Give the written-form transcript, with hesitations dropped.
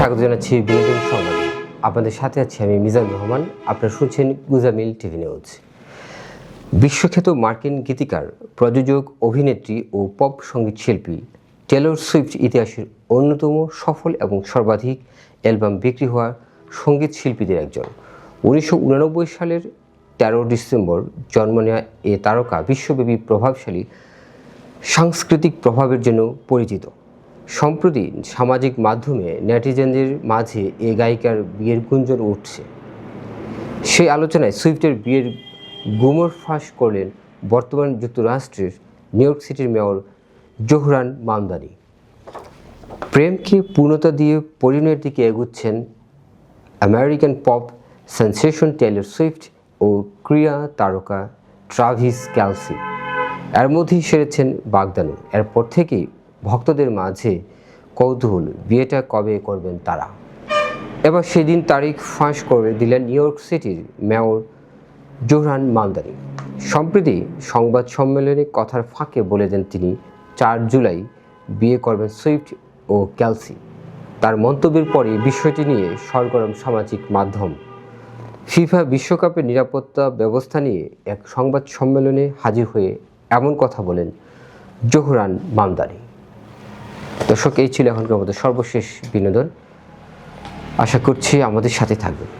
স্বাগত জানাচ্ছি বিনোদন সংবাদে। আপনাদের সাথে আছি আমি মিজানুর রহমান। আপনারা শুনছেন গুজামিল টিভি নিউজ। বিশ্বখ্যাত মার্কিন গীতিকার, প্রযোজক, অভিনেত্রী ও পপ সঙ্গীত শিল্পী টেলর সুইফট ইতিহাসের অন্যতম সফল এবং সর্বাধিক অ্যালবাম বিক্রি হওয়া সঙ্গীত শিল্পীদের একজন। 1989 সালের 13 ডিসেম্বর জন্ম নেওয়া এ তারকা বিশ্বব্যাপী প্রভাবশালী সাংস্কৃতিক প্রভাবের জন্য পরিচিত। সম্প্রতি সামাজিক মাধ্যমে নেটিজেনদের মাঝে এ গায়িকার বিয়ের গুঞ্জন উঠছে। সেই আলোচনায় সুইফটের বিয়ের গুমর ফাঁস করলেন বর্তমান যুক্তরাষ্ট্রের নিউ ইয়র্ক সিটির মেয়র জোহরান মামদানি। প্রেমকে পূর্ণতা দিয়ে পরিণয়ের দিকে এগুচ্ছেন American pop sensation Taylor Swift ও ক্রীড়া তারকা ট্রাভিস কেলসি। এর মধ্যেই সেরেছেন বাগদান। এরপর থেকেই ভক্তদের মাঝে কৌতূহল, বিয়েটা কবে করবেন তারা। এবার সেদিন তারিখ ফাঁস করে দিলেন নিউ ইয়র্ক সিটির মেয়র জোহরান মামদানি। সম্প্রতি সংবাদ সম্মেলনে কথার ফাঁকে বলে দেন তিনি 4 জুলাই বিয়ে করবেন সুইফট ও কেলসি। তার মন্তব্যের পরে বিষয়টি নিয়ে সরগরম সামাজিক মাধ্যম। ফিফা বিশ্বকাপের নিরাপত্তা ব্যবস্থা নিয়ে এক সংবাদ সম্মেলনে হাজির হয়ে এমন কথা বলেন জোহরান মামদানি। দর্শক, এই ছিল এখনকার মতো সর্বশেষ বিনোদন। আশা করছি আমাদের সাথে থাকবেন।